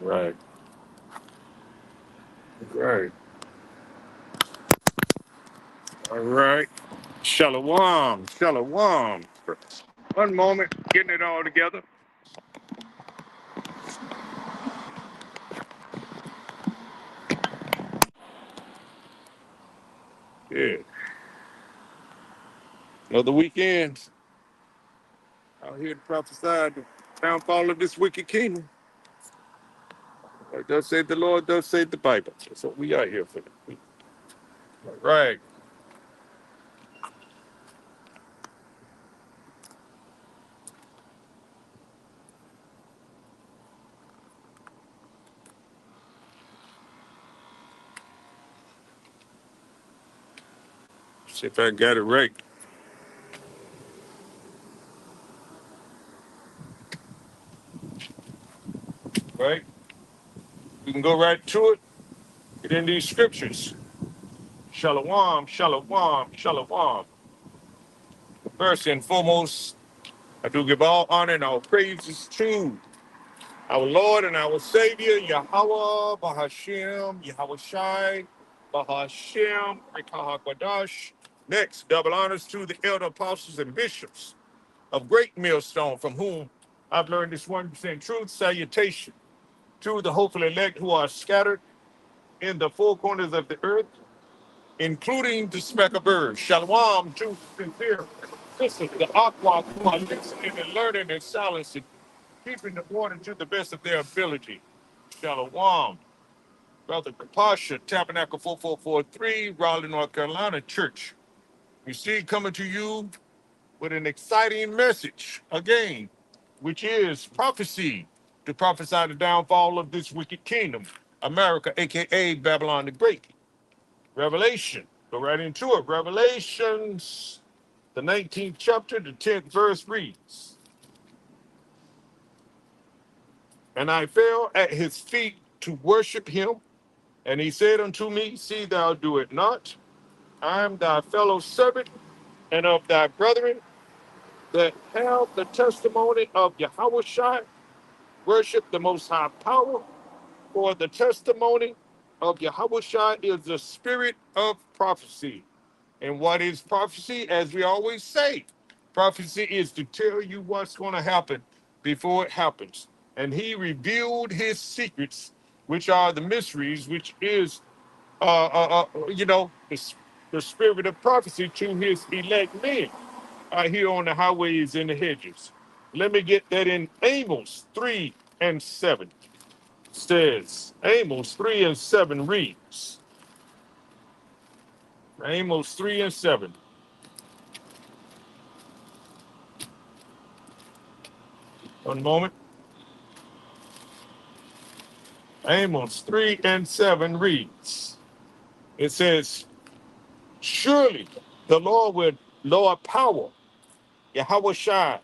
Right. Right. All right. Shalom. Shalom. One moment, getting it all together. Yeah. Another weekend out here to prophesy the downfall of this wicked kingdom. Like does say the Lord, does say the Bible. That's what we are here for. All right. See if I got it right. Right? We can go right to it. Get in these scriptures. Shalom, shalom, shalom. First and foremost, I do give all honor and all praises to our Lord and our Savior, Yahweh, Bahashem, Yahweh Shai, Bahashem, Rekahakwadash. Next, double honors to the elder apostles and bishops of Great Millstone, from whom I've learned this 1% truth. Salutation to the hopeful elect who are scattered in the four corners of the earth, including the speck of birds. Shalom to sincere sisters, the aqua who are listening and learning in silence and keeping the order to the best of their ability. Shalom. Brother Kapasha, Tabernacle 4443, Raleigh, North Carolina Church. You see, coming to you with an exciting message again, which is prophecy, to prophesy the downfall of this wicked kingdom, America, aka Babylon the Great. Revelation, go right into it. Revelations, the 19th chapter, the 10th verse reads, "And I fell at his feet to worship him. And he said unto me, See thou do it not. I am thy fellow servant and of thy brethren that have the testimony of Yahweh. Worship the most high power, for the testimony of Yahweh is the spirit of prophecy." And what is prophecy? As we always say, prophecy is to tell you what's going to happen before it happens. And he revealed his secrets, which are the mysteries, which is the spirit of prophecy to his elect men here on the highways and the hedges. Let me get that in Amos 3 and 7. Says, Amos 3 and 7 reads, Amos 3 and 7. One moment. Amos 3 and 7 reads, it says, Surely the Lord will Lord power, Yahweh Shai,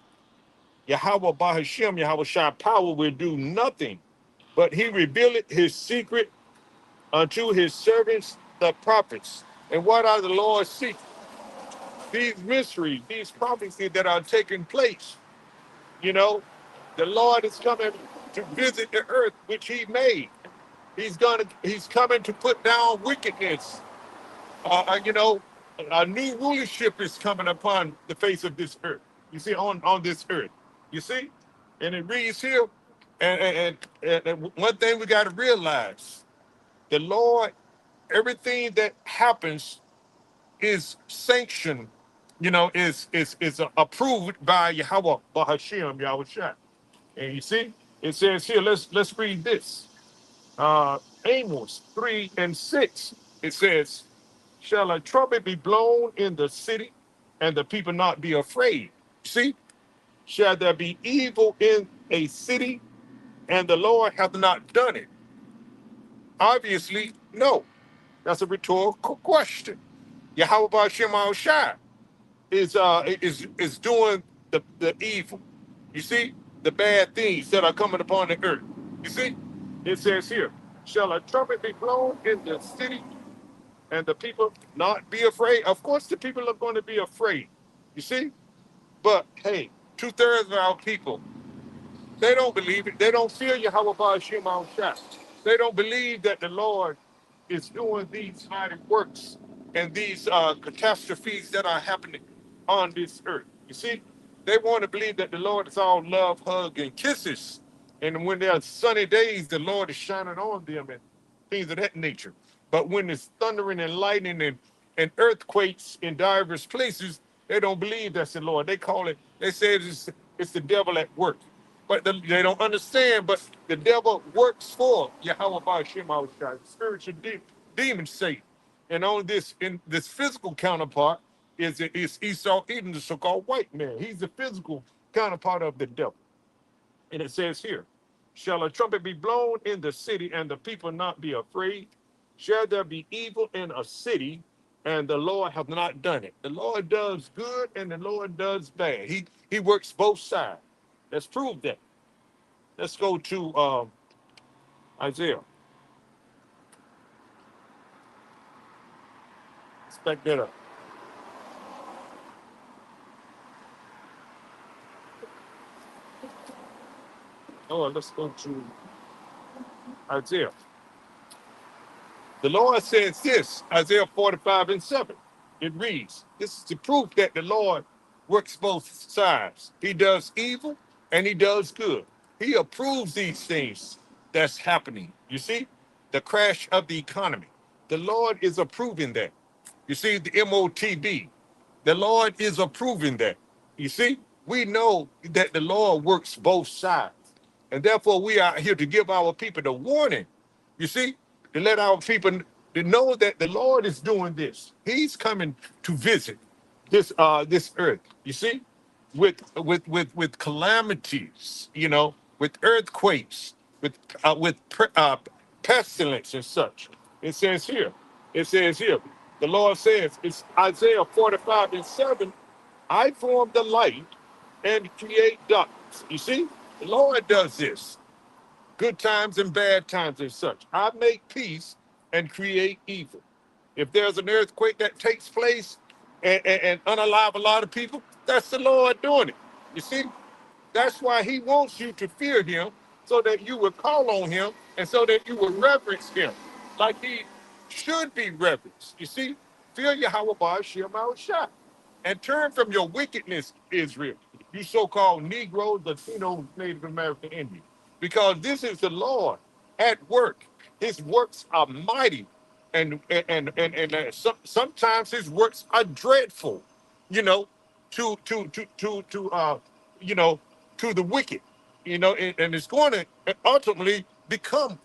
Yahweh Bahashem, Yahweh Shai power will do nothing, but he revealed his secret unto his servants, the prophets. And what are the Lord's secrets? These mysteries, these prophecies that are taking place. You know, the Lord is coming to visit the earth which he made. He's coming to put down wickedness. You know, a new rulership is coming upon the face of this earth. You see, on this earth. You see? And it reads here, and one thing we got to realize, the Lord, everything that happens is sanctioned, is approved by Yahweh, Bahashem, Yahweh Shai. And you see, it says here, let's read this. Amos 3 and 6. It says, Shall a trumpet be blown in the city, and the people not be afraid? See, shall there be evil in a city, and the Lord hath not done it? Obviously, no. That's a rhetorical question. Yahweh Ba'Shem Shai is doing the evil. You see, the bad things that are coming upon the earth. You see, it says here, shall a trumpet be blown in the city, and the people not be afraid? Of course, the people are going to be afraid. You see, but hey, 2/3 of our people They don't believe it. They don't fear Yahweh Shem Al Shai. They don't believe that the Lord is doing these mighty works and these catastrophes that are happening on this earth. You see, they want to believe that the Lord is all love, hug, and kisses. And when there are sunny days, the Lord is shining on them and things of that nature. But when it's thundering and lightning and earthquakes in diverse places, they don't believe that's the Lord. They call it, they say it's the devil at work. But they don't understand, but the devil works for Yahweh Ba'ashem Shai, spiritual demon Satan. And on this, in this physical counterpart is Esau Edom, the so-called white man. He's the physical counterpart of the devil. And it says here, shall a trumpet be blown in the city and the people not be afraid? Shall there be evil in a city and the Lord have not done it? The Lord does good and the Lord does bad. He works both sides. Let's prove that. Let's go to Isaiah. Let's back that up. Oh, let's go to Isaiah. The Lord says this, Isaiah 45 and 7. It reads, this is the proof that the Lord works both sides. He does evil and he does good. He approves these things that's happening. You see, the crash of the economy. The Lord is approving that. You see, the MOTB. The Lord is approving that. You see, we know that the Lord works both sides. And therefore, we are here to give our people the warning. You see, to let our people to know that the Lord is doing this. He's coming to visit this earth. You see, with calamities. You know, with earthquakes, with pestilence and such. It says here. It says here. The Lord says, it's Isaiah 45 and 7. I form the light and create darkness. You see, the Lord does this good times and bad times and such. I make peace and create evil. If there's an earthquake that takes place and unalive a lot of people, that's the Lord doing it. You see, that's why he wants you to fear him so that you will call on him and so that you will reverence him like he should be reverenced. You see, fear Yahweh Ba'ashem Shai and turn from your wickedness, Israel, you so-called Negroes, Latinos, Native American Indians, because this is the Lord at work. His works are mighty, and sometimes his works are dreadful. You know, to you know to the wicked. You know, and it's going to ultimately become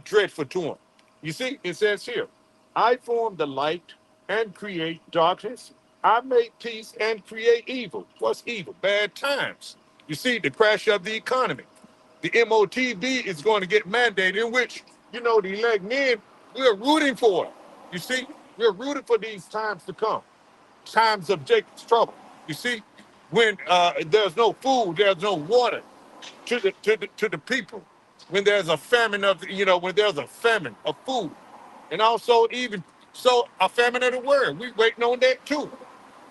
dreadful to him. You see, it says here, I form the light and create darkness. I make peace and create evil. What's evil? Bad times. You see, the crash of the economy. The MOTB is going to get mandated, in which, you know, the elect men, we're rooting for it. You see, we're rooting for these times to come, times of Jacob's trouble. You see, when there's no food, there's no water to the people. When there's a famine of, you know, when there's a famine of food, and also even so a famine of the word, we waiting on that too.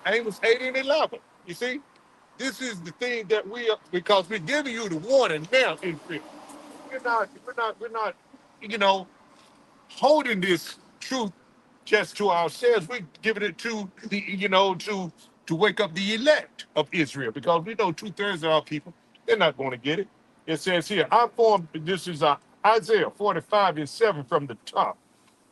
Amos 8 and 11. You see, this is the thing that we are, because we're giving you the warning now. We're not, you know, holding this truth just to ourselves. We're giving it to the, you know, to wake up the elect of Israel, because we know 2/3 of our people, they're not going to get it. It says here, I formed, this is Isaiah 45 and 7 from the top.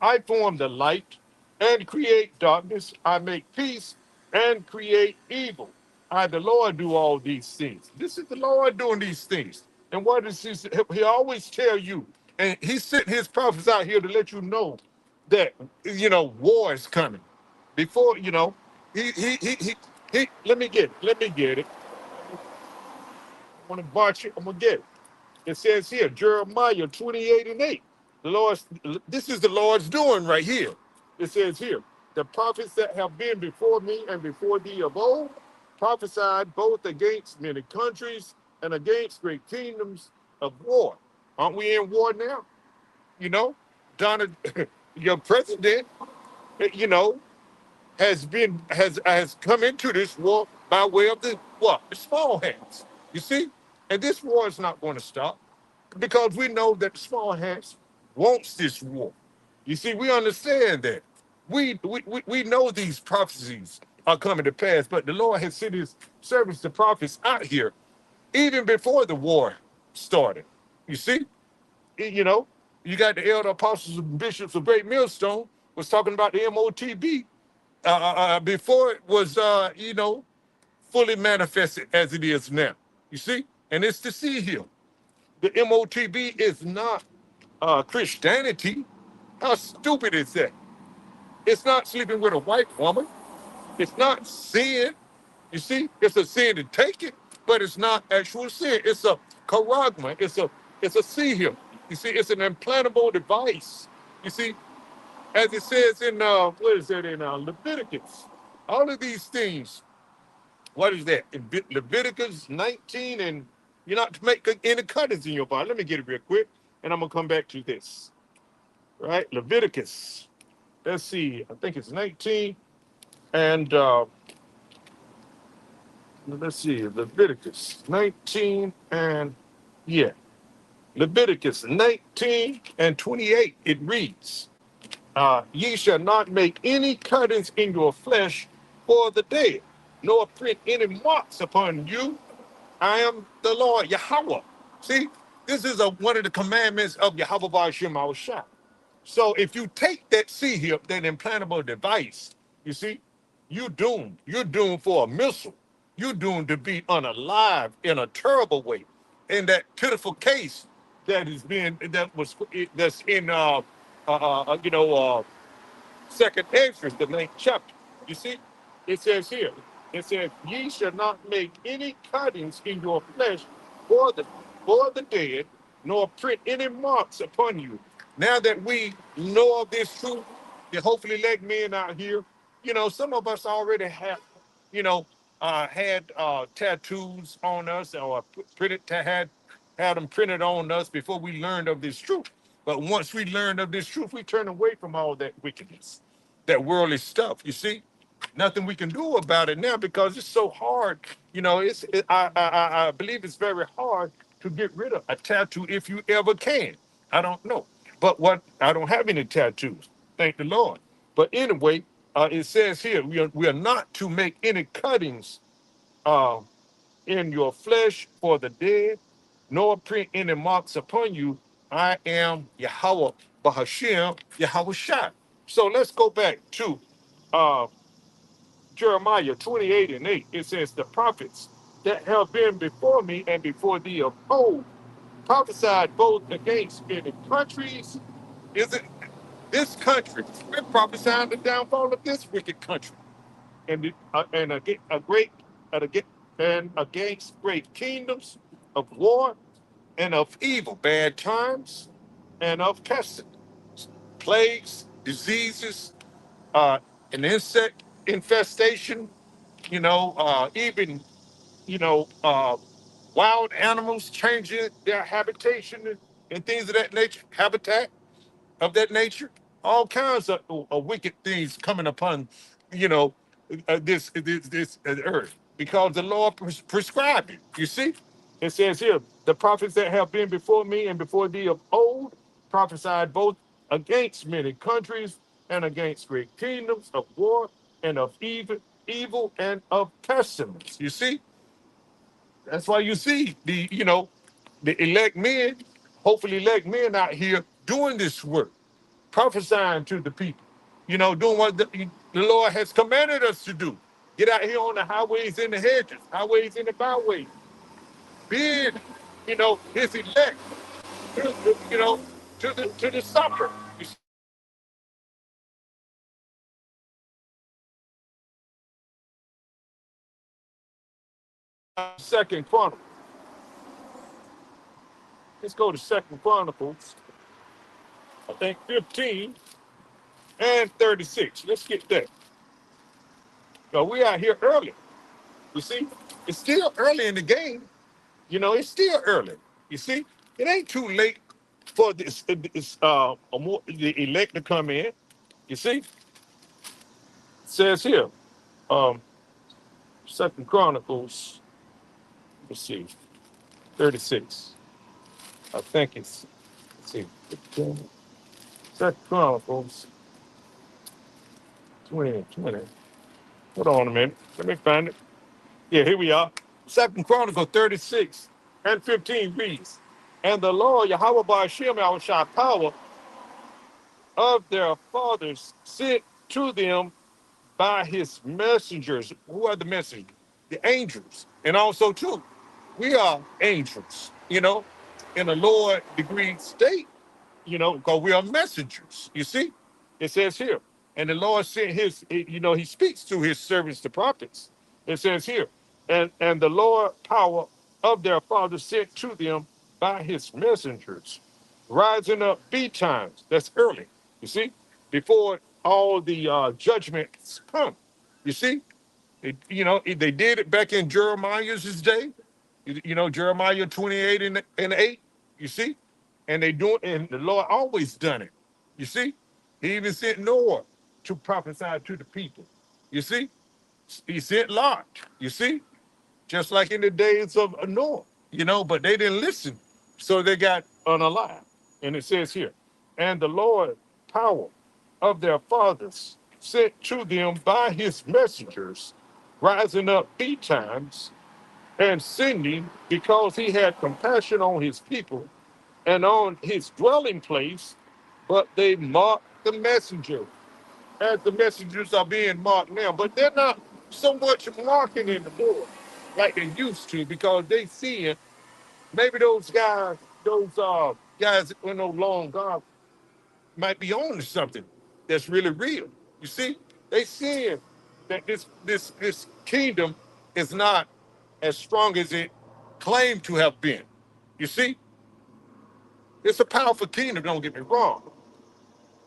I form the light and create darkness. I make peace and create evil. I, the Lord, do all these things. This is the Lord doing these things. And what is this? He always tell you, and he sent his prophets out here to let you know that, you know, war is coming. Before, you know, let me get it. Let me get it. I'm gonna march it. I'm gonna get it. It says here, Jeremiah 28 and 8. The Lord, this is the Lord's doing right here. It says here, the prophets that have been before me and before thee of old prophesied both against many countries and against great kingdoms of war. Aren't we in war now? You know, Donald, your president, you know, has come into this war by way of the what? The small hands. You see? And this war is not going to stop because we know that the small hats wants this war. You see, we understand that. We know these prophecies are coming to pass, but the Lord has sent his servants, the prophets, out here even before the war started. You see, you know, you got the elder apostles and bishops of Great Millstone was talking about the MOTB before it was, fully manifested as it is now. You see, and it's to see here. The MOTB is not Christianity. How stupid is that? It's not sleeping with a white woman. It's not sin. You see, it's a sin to take it, but it's not actual sin. It's a charagma. It's a seal. You see, it's an implantable device. You see, as it says in what is it in Leviticus? All of these things. What is that? In Leviticus 19, and you're not to make any cuttings in your body. Let me get it real quick, and I'm gonna come back to this. Right, Leviticus. Let's see. I think it's 19, and let's see, Leviticus 19 and yeah, Leviticus 19 and 28. It reads, "Ye shall not make any cuttings in your flesh for the dead, nor print any marks upon you. I am the Lord Yahweh." See, this is one of the commandments of Yahweh Ba'ashem Shah. So if you take that C here, that implantable device, you see, you doomed. You're doomed for a missile. You're doomed to be unalive in a terrible way. In that pitiful case that's in second Ezra, the 9th chapter. You see, it says here, it says, "Ye shall not make any cuttings in your flesh for the dead, nor print any marks upon you." Now that we know of this truth, the hopefully elect men out here, some of us already have, had tattoos on us or had them printed on us before we learned of this truth. But once we learned of this truth, we turn away from all that wickedness, that worldly stuff. You see, nothing we can do about it now because it's so hard. I believe it's very hard to get rid of a tattoo if you ever can. I don't know, but I don't have any tattoos. Thank the Lord. But anyway, it says here we are not to make any cuttings uh, in your flesh for the dead, nor print any marks upon you. I am Yahweh Bahashem, Yahweh Shai. So let's go back to uh, Jeremiah 28 and 8. It says, "The prophets that have been before me and before thee of old prophesied both against many countries." Is it this country? We're prophesying the downfall of this wicked country, and against a great and against great kingdoms of war and of evil, bad times, and of pestilence, plagues, diseases, uh, an insect infestation, even, you know, uh, wild animals changing their habitation and things of that nature, habitat of that nature, all kinds of wicked things coming upon, you know, this earth because the Lord prescribed it. You see, it says here, "The prophets that have been before me and before thee of old prophesied both against many countries and against great kingdoms of war and of evil and of pestilence." You see, that's why you see the elect men, hopefully elect men out here doing this work, prophesying to the people, doing what the Lord has commanded us to do. Get out here on the highways and the hedges, highways and the byways, being, his elect, you know, to the supper. Second Chronicles. Let's go to Second Chronicles. I think 15 and 36. Let's get that. So we out here early. You see, it's still early in the game. It's still early. You see, it ain't too late for the elect to come in. You see, it says here, um, Second Chronicles. Let's see. 36. I think let's see, Second Chronicles 20. Hold on a minute. Let me find it. Yeah, here we are. Second Chronicles 36 and 15 reads, and the Lord Yahweh by Hashem, our Shah power of their fathers sent to them by his messengers. Who are the messengers? The angels. And also, too, we are angels, in a lower degree state, because we are messengers. You see, it says here, and the Lord sent he speaks to his servants, the prophets. It says here, and the Lord power of their fathers sent to them by his messengers, rising up betimes. That's early. You see, before all the judgments come. You see, they did it back in Jeremiah's day. Jeremiah 28 and 8. You see, and they do it, and the Lord always done it. You see, he even sent Noah to prophesy to the people. You see, he sent Lot. You see, just like in the days of Noah. But they didn't listen, so they got unalive. And it says here, and the Lord power of their fathers sent to them by his messengers, rising up betimes and sending, because he had compassion on his people and on his dwelling place, but they mocked the messenger, as the messengers are being marked now. But they're not so much marking anymore like they used to, because they see it. Maybe those guys in those long gone might be on to something that's really real. You see, they seeing that this kingdom is not as strong as it claimed to have been. You see, it's a powerful kingdom. Don't get me wrong,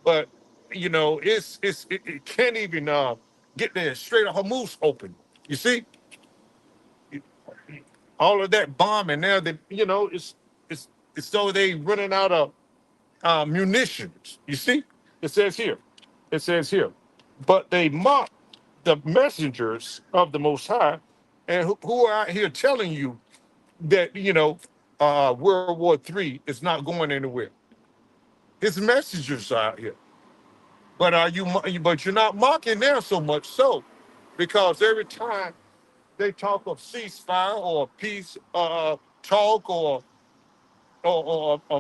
but it can't even get there straight of Hormuz open. You see, all of that bombing now that it's though they running out of munitions. You see, it says here, it says here, but they mock the messengers of the Most High, and who are out here telling you that World War III is not going anywhere. His messengers are out here, but But you're not mocking them so much so, because every time they talk of ceasefire or peace talk or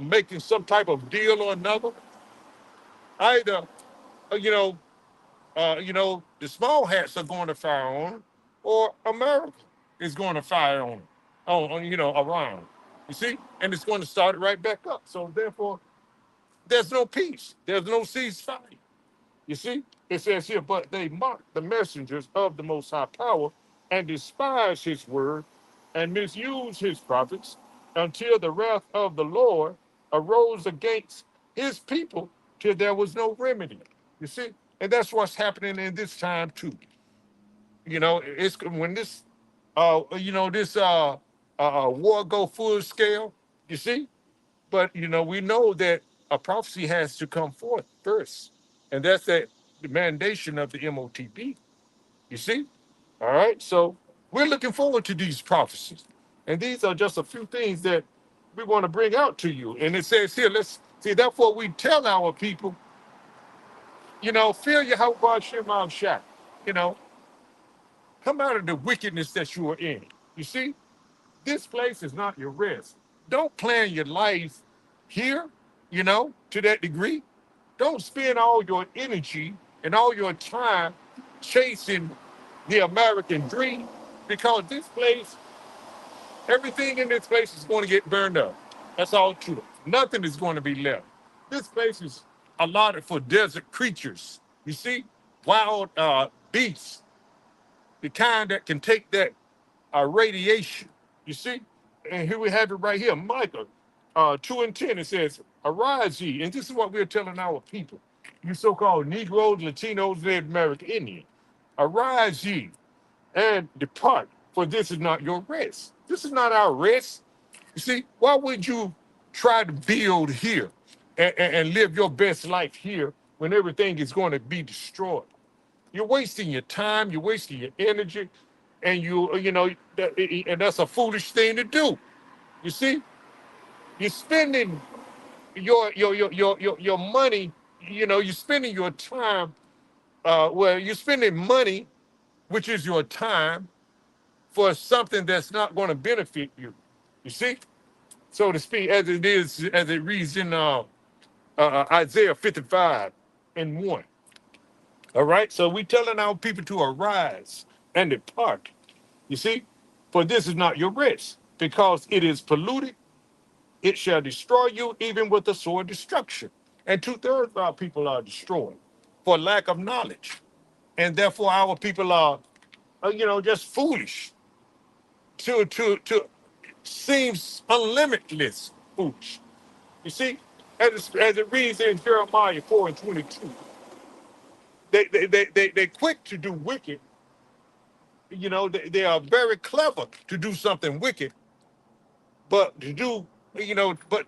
making some type of deal or another, either uh, you know the small hats are going to fire on them, or America is going to fire on them, around. You see, and it's going to start it right back up. So therefore, there's no peace. There's no ceasefire. You see, it says here, but they mock the messengers of the Most High power and despise his word and misuse his prophets until the wrath of the Lord arose against his people till there was no remedy. You see, and that's what's happening in this time too. It's when this war go full scale. You see, but we know that a prophecy has to come forth first, and that's the mandation of the MOTP. You see, all right. So we're looking forward to these prophecies, and these are just a few things that we want to bring out to you. And it says here, let's see. Therefore, we tell our people, fear Yahweh Shema Shah. You know, come out of the wickedness that you are in. You see, this place is not your rest. Don't plan your life here, to that degree. Don't spend all your energy and all your time chasing the American dream, because this place, everything in this place is going to get burned up. That's all true. Nothing is going to be left. This place is allotted for desert creatures. You see, wild beasts, the kind that can take that radiation. You see, and here we have it right here, Micah 2:10. It says, "Arise ye," and this is what we're telling our people, you so-called Negroes, Latinos, Native American Indians. Arise ye and depart, for this is not your rest. This is not our rest. You see, why would you try to build here and live your best life here when everything is going to be destroyed? You're wasting your time, you're wasting your energy, and and that's a foolish thing to do. You see, you're spending your money. You're spending your time. Well, you're spending money, which is your time, for something that's not going to benefit you. You see, so to speak, as it reads in Isaiah 55:1. All right, so we telling our people to arise and depart. You see, for this is not your rest, because it is polluted. It shall destroy you, even with the sword destruction. And 2/3 of our people are destroyed for lack of knowledge, and therefore our people are, just foolish. To seems unlimitless foolish. You see, as it reads in Jeremiah 4:22, they quick to do wicked. They are very clever to do something wicked, but to do, but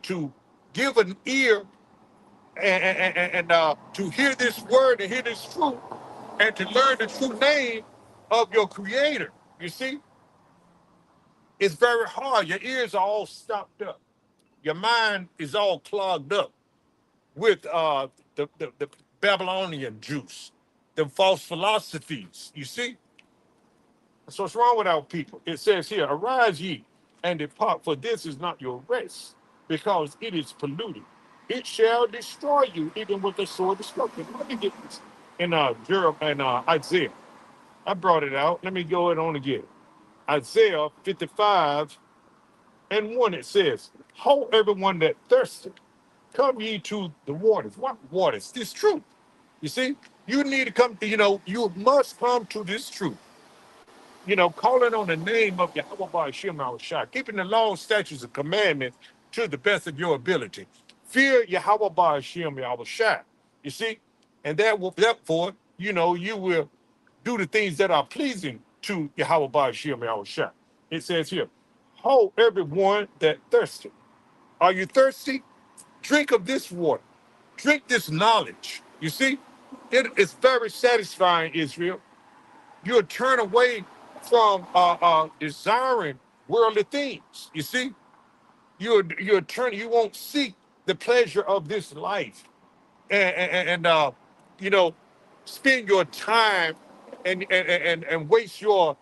to give an ear and to hear this word and hear this truth and to learn the true name of your creator. You see, it's very hard. Your ears are all stopped up. Your mind is all clogged up with the Babylonian juice, the false philosophies. You see? So what's wrong with our people? It says here, arise ye and depart, for this is not your rest, because it is polluted. It shall destroy you, even with the sword destruction. Let me get this in Isaiah. I brought it out. Let me go it on again. Isaiah 55:1. It says, ho, everyone that thirsteth, come ye to the waters. What waters? This truth. You see, you need to come, you must come to this truth. Calling on the name of Yahweh Ba'ashem our Shah, keeping the law, statutes, and commandments to the best of your ability. Fear Yahweh Ba'ashem our Shah. You see, and therefore, you will do the things that are pleasing to Yahweh Ba'ashem our Shah. It says here, ho, everyone that thirsty. Are you thirsty? Drink of this water. Drink this knowledge. You see, it is very satisfying, Israel. You'll turn away from desiring worldly things. You see, you won't seek the pleasure of this life, and you know, spend your time and waste your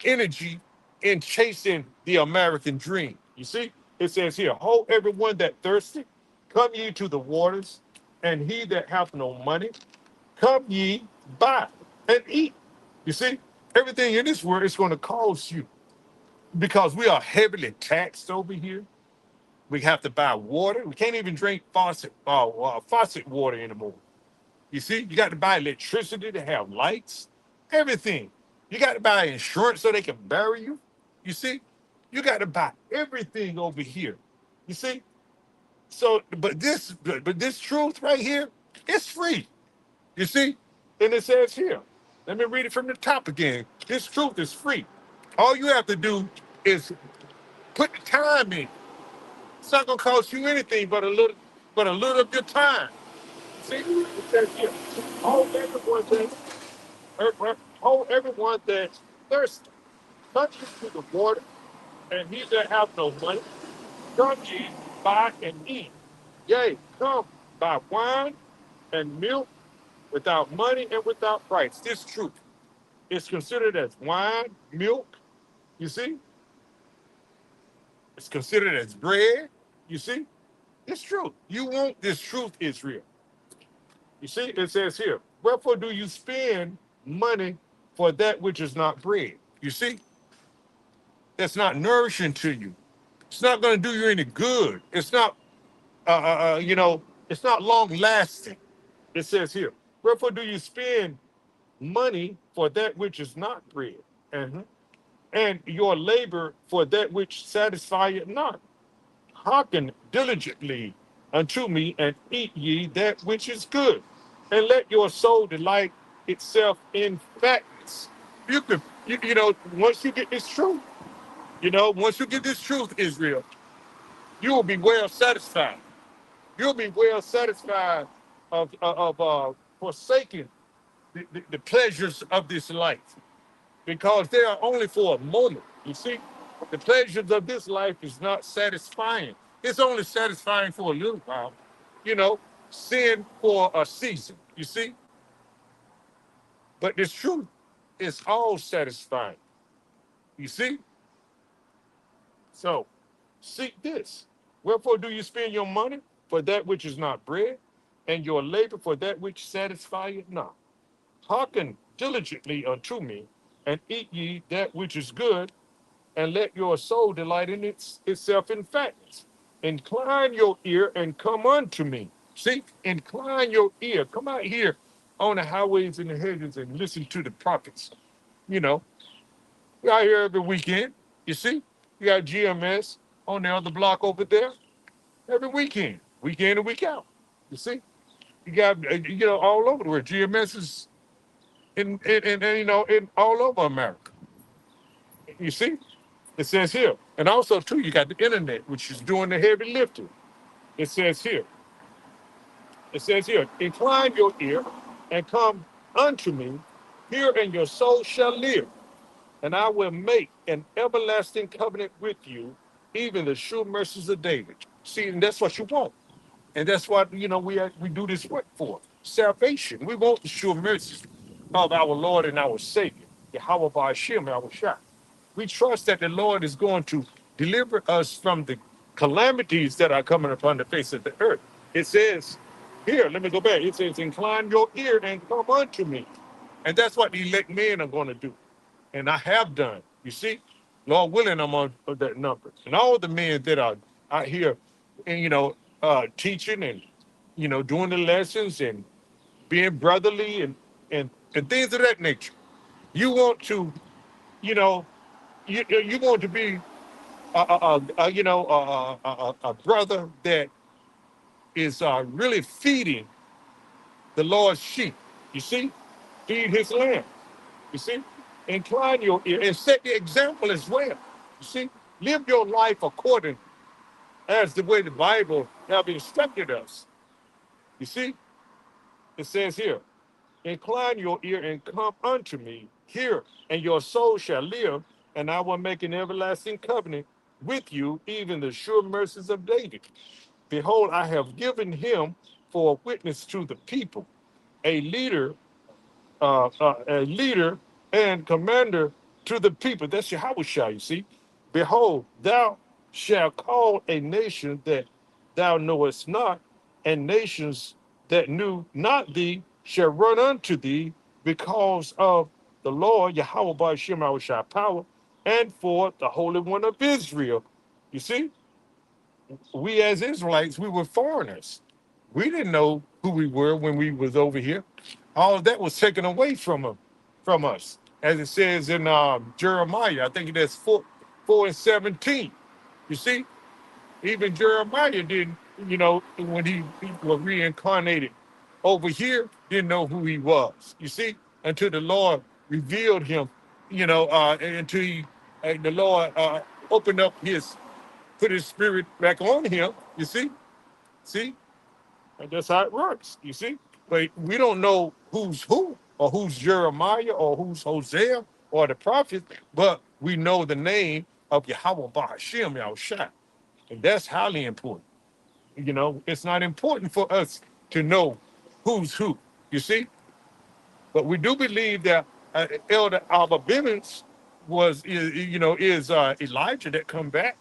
energy in chasing the American dream. You see, it says here, ho, everyone that thirsty, come ye to the waters, and he that hath no money, come ye buy and eat. You see, everything in this world is going to cost you because we are heavily taxed over here. We have to buy water. We can't even drink faucet water anymore. You see, you got to buy electricity to have lights, everything. You got to buy insurance so they can bury you. You see, you got to buy everything over here. You see, so but this truth right here, it's free. You see, and it says here. Let me read it from the top again. This truth is free. All you have to do is put the time in. It's not gonna cost you anything but a little of your time. See, it says here, hold everyone that hold everyone that's thirsty, touch you to the water, and he that have no money, come ye buy and eat. Yea, come buy wine and milk without money and without price. This truth is considered as wine, milk. You see, it's considered as bread. You see, it's true. You want this truth, Israel. You see, it says here, wherefore do you spend money for that which is not bread? You see, that's not nourishing to you. It's not going to do you any good. It's not, it's not long lasting. It says here, wherefore do you spend money for that which is not bread? Mhm. And your labor for that which satisfieth not. Hearken diligently unto me and eat ye that which is good, and let your soul delight itself in fatness. You could, once you get this truth, once you get this truth, Israel, you will be well satisfied. You'll be well satisfied of forsaking the pleasures of this life because they are only for a moment. You see, The pleasures of this life is not satisfying. It's only satisfying for a little while. You know, sin for a season, you see? But the truth is all satisfying, you see? So seek this. Wherefore do you spend your money for that which is not bread, and your labor for that which satisfieth not? Hearken diligently unto me, and eat ye that which is good, and let your soul delight in itself in fatness. Incline your ear and come unto me. See, incline your ear. Come out here on the highways and the hedges and listen to the prophets. You know, we out here every weekend. You see, you got GMS on the other block over there every weekend and week out. You see, you got all over the world. GMS is in all over America. You see, it says here, and also too, you got the internet, which is doing the heavy lifting. It says here, incline your ear and come unto me, hear and your soul shall live, and I will make an everlasting covenant with you, even the sure mercies of David. See, and that's what you want. And that's what we do this work for. Salvation. We want the sure mercies of our Lord and our Savior, Yahweh Ba'ashem, our Shah. We trust that the Lord is going to deliver us from the calamities that are coming upon the face of the earth. It says, here, let me go back. It says, incline your ear and come unto me. And that's what the elect men are going to do. And I have done. You see, Lord willing, I'm on that number. And all the men that are out here and teaching and doing the lessons and being brotherly and things of that nature. You want to, you know, you want to be a brother that is really feeding the Lord's sheep. You see, feed his lamb. You see, incline your ear and set the example as well. You see, live your life according as the way the Bible have instructed us. You see, it says here, incline your ear and come unto me. Hear, and your soul shall live, and I will make an everlasting covenant with you, even the sure mercies of David. Behold, I have given him for a witness to the people, a leader a leader and commander to the people. That's Yahweh Shai, you see. Behold, thou shalt call a nation that thou knowest not, and nations that knew not thee shall run unto thee because of the Lord, Yahweh Ba'ashem, our Shai power, and for the Holy One of Israel. You see, we as Israelites, we were foreigners. We didn't know who we were when we was over here. All of that was taken away from us, as it says in Jeremiah. I think that's 4:17. You see, even Jeremiah didn't, when he was reincarnated over here, didn't know who he was. You see, until the Lord revealed him, until the Lord opened up put his spirit back on him. You see, and that's how it works. You see, but we don't know who's who or who's Jeremiah or who's Hosea or the prophet, but we know the name of Yahweh Ba'ashem Yahushua, and that's highly important. It's not important for us to know who's who. You see, but we do believe that Elder Alba Bivens is Elijah that come back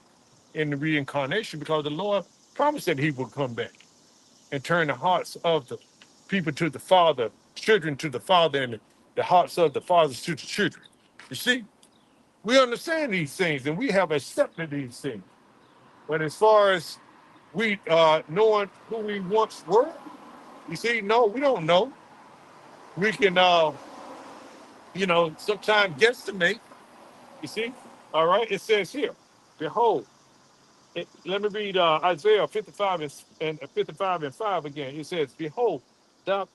in the reincarnation because the Lord promised that he would come back and turn the hearts of the people to the Father, children to the Father, and the hearts of the fathers to the children. You see, we understand these things and we have accepted these things. But as far as we knowing who we once were, you see, no, we don't know. We can, sometimes guesstimate. You see, all right. It says here, behold. Let me read Isaiah 55 and 55 and 5 again. It says, behold, thou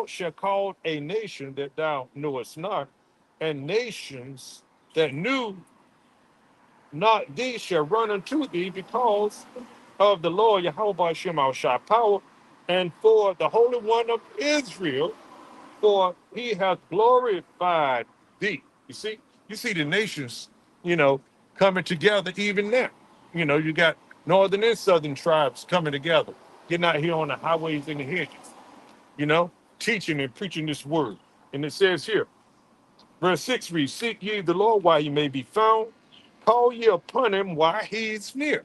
shalt call a nation that thou knowest not, and nations that knew not thee shall run unto thee because of the Lord Yahweh Hashem our Shai power, and for the Holy One of Israel, for he hath glorified thee. You see the nations, you know, coming together even now. You know, you got northern and southern tribes coming together, getting out here on the highways and the hedges, you know, teaching and preaching this word. And it says here, verse 6 reads, seek ye the Lord while he may be found, call ye upon him while he's near.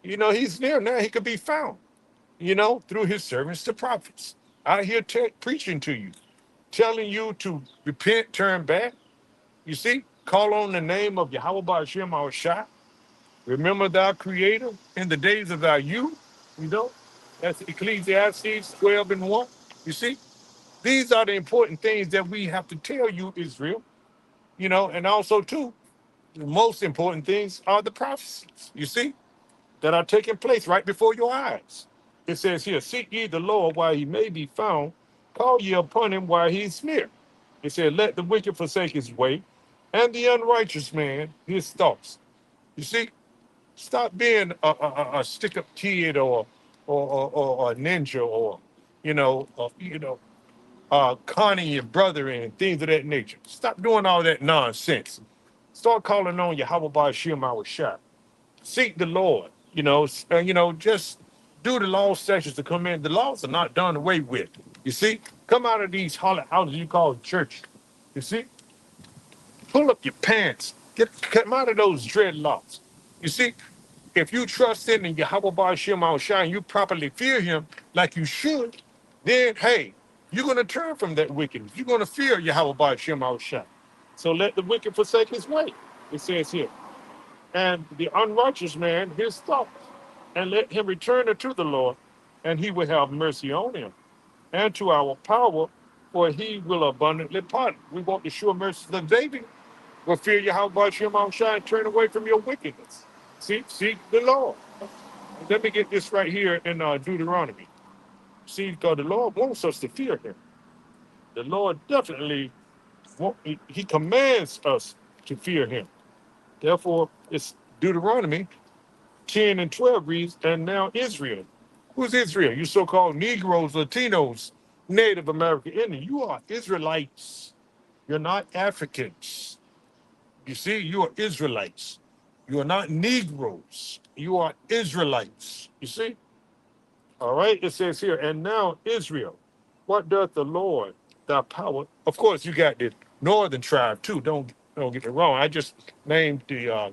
You know, he's near now, he could be found, you know, through his servants, the prophets, out here preaching to you, telling you to repent, turn back. You see, call on the name of Yahweh Ba'ashem our Shah. Remember thy creator in the days of thy youth. You know, that's Ecclesiastes 12 and 1. You see, these are the important things that we have to tell you, Israel. You know, and also, too, the most important things are the prophecies, you see, that are taking place right before your eyes. It says here, seek ye the Lord while he may be found, call ye upon him while he's near. It said, let the wicked forsake his way, and the unrighteous man his thoughts. You see, stop being a stick-up kid or a ninja or, conning your brother and things of that nature. Stop doing all that nonsense. Start calling on Yahweh Ba'ashem our Shah. Seek the Lord. Just do the law, statutes to come in. The laws are not done away with. You see, come out of these houses you call church. You see, pull up your pants. Come out of those dreadlocks. You see, if you trust in Yahweh Ba'ashem Al Shai and you properly fear him like you should, then hey, you're going to turn from that wickedness. You're going to fear Yahweh Ba'ashem Al Shai. So let the wicked forsake his way, it says here. And the unrighteous man his thoughts, and let him return unto the Lord, and he will have mercy on him, and to our power, for he will abundantly pardon. We want the sure mercies of David. Will fear Yahweh Ba'ashem Al Shai and turn away from your wickedness. Seek the Lord. Let me get this right here in Deuteronomy. See, because the Lord wants us to fear him. The Lord definitely, he commands us to fear him. Therefore, it's Deuteronomy 10 and 12 reads, and now Israel. Who's Israel? You so-called Negroes, Latinos, Native American Indians. You are Israelites. You're not Africans. You see, you are Israelites. You are not Negroes. You are Israelites. You see? All right, it says here, and now Israel, what doth the Lord, thy power? Of course, you got the northern tribe too. Don't get me wrong. I just named the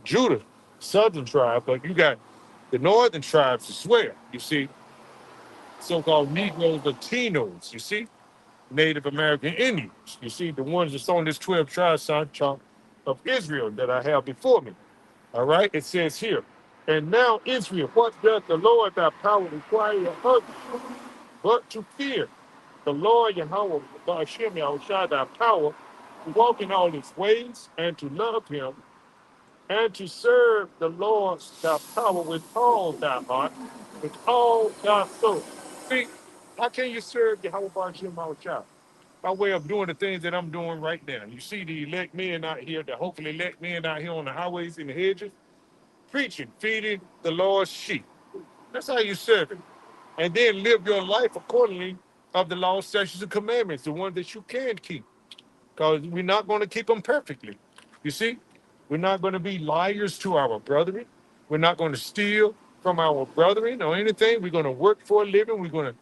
Judah southern tribe, but you got the northern tribes as well. You see, so-called Negroes, Latinos. You see, Native American Indians. You see, the ones that's on this 12 tribe chart of Israel that I have before me. All right, it says here, and now Israel, what doth the Lord thy power require of you, but to fear the Lord Yahweh Ba'ashem Yahushua thy power, to walk in all his ways, and to love him, and to serve the Lord thy power with all thy heart, with all thy soul. See, how can you serve Yahweh Ba'ashem Yahushua? By way of doing the things that I'm doing right now. You see the elect men out here, the hopefully elect men out here on the highways and the hedges, preaching, feeding the Lord's sheep. That's how you serve him. And then live your life accordingly of the law, statutes, and commandments, the ones that you can keep. Because we're not going to keep them perfectly. You see, we're not going to be liars to our brethren. We're not going to steal from our brethren or anything. We're going to work for a living. We're going to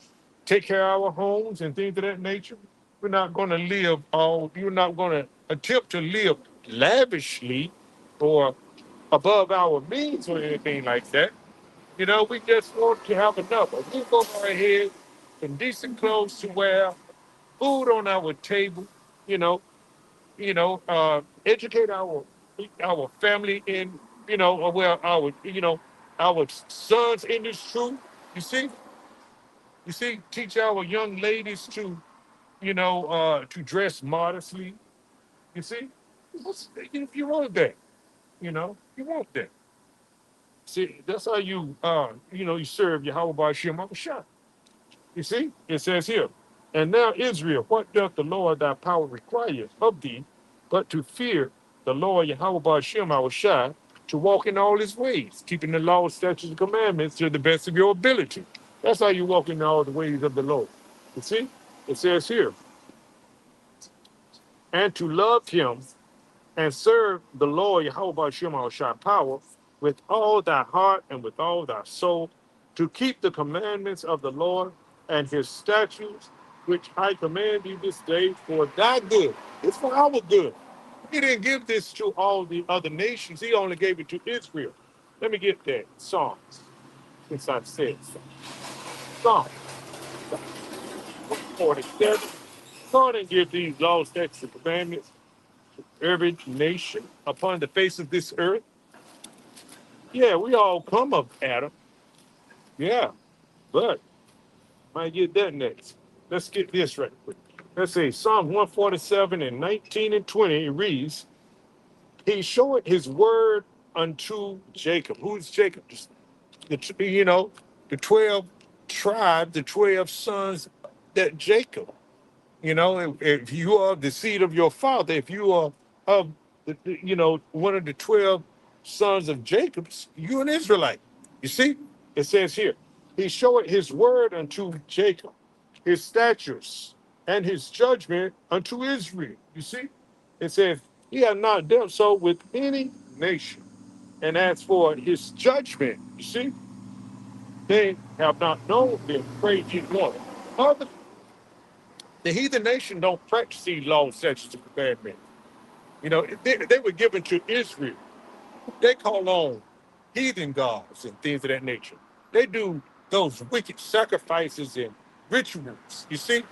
take care of our homes and things of that nature. We're not going to you're not going to attempt to live lavishly or above our means or anything like that. You know, we just want to have enough. A roof over our head, some decent clothes to wear, food on our table, you know, educate our family in, our sons in this truth. You see, teach our young ladies to dress modestly. You see, if you want that, you want that. See, that's how you serve Yahweh Ba'ashem Shah. You see, it says here, and now Israel, what doth the Lord thy power require of thee, but to fear the Lord Yahweh Ba'ashem Shah, to walk in all his ways, keeping the law, statutes, and commandments to the best of your ability. That's how you walk in all the ways of the Lord. You see, it says here, and to love him and serve the Lord Yahweh Shema Shai power with all thy heart and with all thy soul, to keep the commandments of the Lord and his statutes, which I command you this day for thy good. It's for our good. He didn't give this to all the other nations. He only gave it to Israel. Let me get that. Psalms, since I said so. Psalms 47. God didn't give these laws, statutes, and commandments to every nation upon the face of this earth. Yeah, we all come of Adam. Yeah, but might get that next. Let's get this right quick. Let's see, Psalm 147 and 19 and 20, it reads, he showed his word unto Jacob. Who's Jacob? The 12 tribes, the 12 sons that Jacob. If you are the seed of your father, if you are of one of the 12 sons of Jacob's, you're an Israelite. You see, it says here, he showed his word unto Jacob, his statutes and his judgment unto Israel. You see, it says he has not done so with any nation. And as for his judgment, you see, they have not known them. Praise ye the Lord. Other The heathen nation don't practice these laws, statutes, and commandments. They were given to Israel. They call on heathen gods and things of that nature. They do those wicked sacrifices and rituals. You see,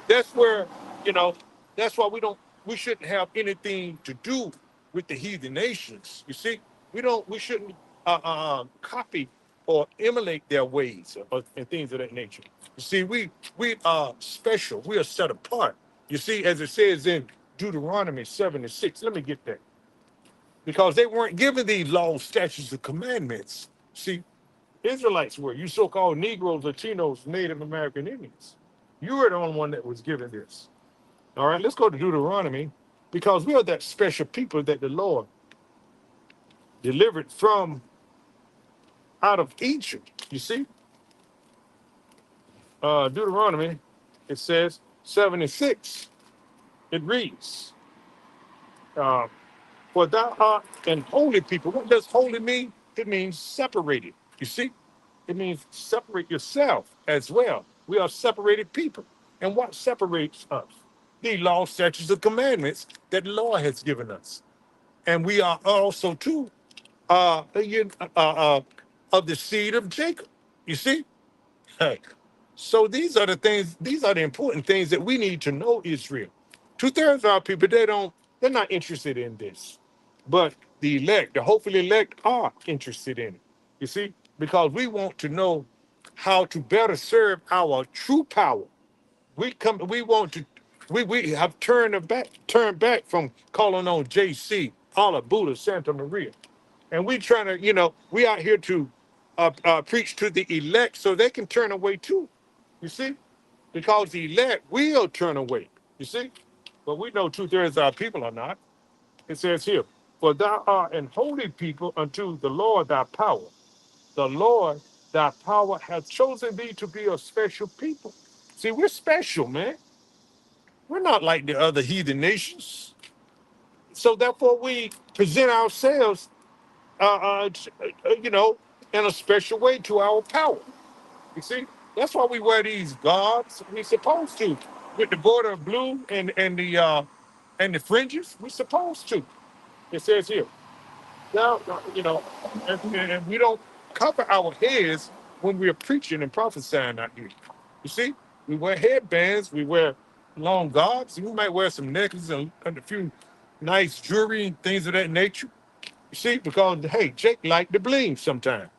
that's where, you know, that's why we shouldn't have anything to do with the heathen nations. You see, we shouldn't copy or emulate their ways and things of that nature. You see, we are special. We are set apart. You see, as it says in Deuteronomy 7 and 6. Let me get that, because they weren't given these laws, statutes, and commandments. See, Israelites were. You so-called Negroes, Latinos, Native American Indians. You were the only one that was given this. All right, let's go to Deuteronomy, because we are that special people that the Lord delivered from out of Egypt. You see, Deuteronomy, it says 7 and 6. It reads, uh, "For thou art an holy people." What does holy mean? It means separated. You see, it means separate yourself as well. We are separated people. And what separates us? The law, statutes, and commandments that the Lord has given us. And we are also too of the seed of Jacob. You see? Hey. So these are the important things that we need to know, Israel. Two-thirds of our people, they're not interested in this. But the elect, the hopefully elect, are interested in it. You see? Because we want to know how to better serve our true power. We want to we have turned back from calling on JC, Allah, Buddha, Santa Maria. And we trying to, we out here to preach to the elect so they can turn away too. You see? Because the elect will turn away. You see? But we know two-thirds of our people are not. It says here, for thou art an holy people unto the Lord thy power. The Lord thy power hath chosen thee to be a special people. See, we're special, man. We're not like the other heathen nations. So therefore we present ourselves uh, uh, in a special way to our power. You see, that's why we wear these garbs. We're supposed to, with the border of blue and the fringes. We're supposed to. It says here, now and we don't cover our heads when we're preaching and prophesying out here. You see, we wear headbands, we wear long garbs, and we might wear some necklaces and a few nice jewelry and things of that nature. You see, because hey, Jake liked the bling sometime.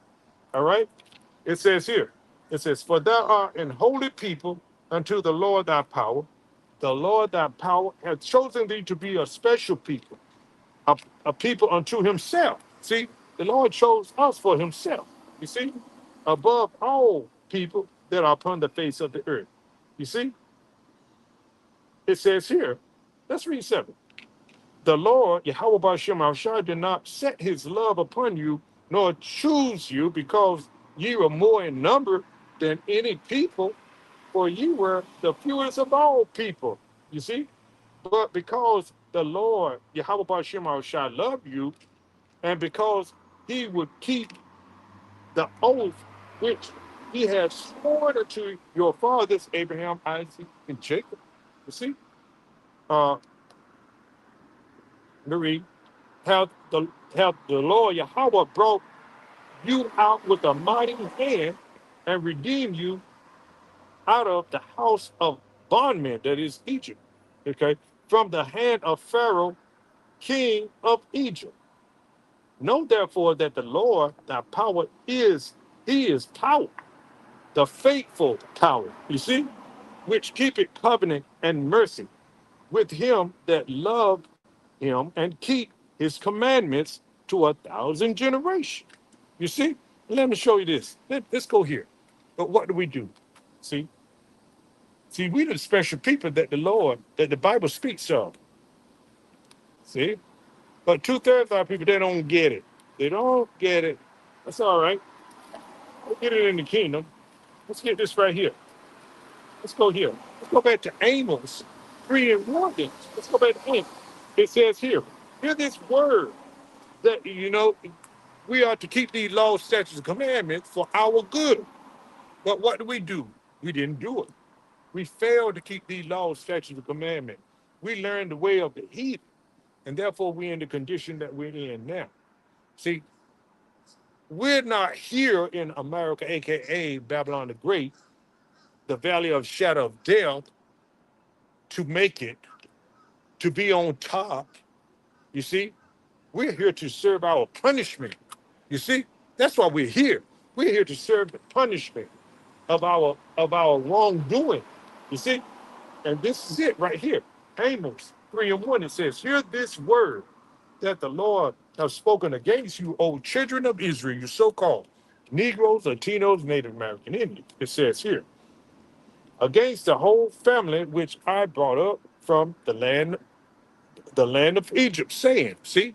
All right. It says here, it says, for thou art an holy people unto the Lord thy power. The Lord thy power hath chosen thee to be a special people, a people unto himself. See, the Lord chose us for himself. You see, above all people that are upon the face of the earth. You see, it says here, let's read 7. The Lord, Yahweh Bashem Shai, did not set his love upon you, nor choose you, because ye were more in number than any people, for ye were the fewest of all people. You see? But because the Lord, Yahweh Bashim shall love you, and because he would keep the oath which he has sworn unto your fathers, Abraham, Isaac, and Jacob. You see, uh, Marie, how the Lord Yahweh brought you out with a mighty hand and redeemed you out of the house of bondmen, that is Egypt, okay, from the hand of Pharaoh, king of Egypt. Know therefore that the Lord, thy power is, he is power, the faithful power, you see, which keepeth covenant and mercy with him that love him and keep his commandments to 1,000 generations. You see, let me show you this. Let's go here. But what do we do? See, we the special people that the Lord, that the Bible speaks of. See, but 2/3 of our people, they don't get it. They don't get it. That's all right. We'll get it in the kingdom. Let's get this right here. Let's go here. Let's go back to Amos 3 and 1. Let's go back to Amos. It says here, hear this word that, we are to keep these laws, statutes, and commandments for our good. But what do? We didn't do it. We failed to keep these laws, statutes, and commandments. We learned the way of the heathen, and therefore we're in the condition that we're in now. See, we're not here in America, aka Babylon the Great, the valley of shadow of death, to make it, to be on top. You see, we're here to serve our punishment. You see, that's why we're here. We're here to serve the punishment of our wrongdoing. You see, and this is it right here. Amos 3 and 1. It says, "Hear this word that the Lord have spoken against you, O children of Israel, you so-called Negroes, Latinos, Native American Indians." It says here, "Against the whole family which I brought up from the land of Egypt, saying," see,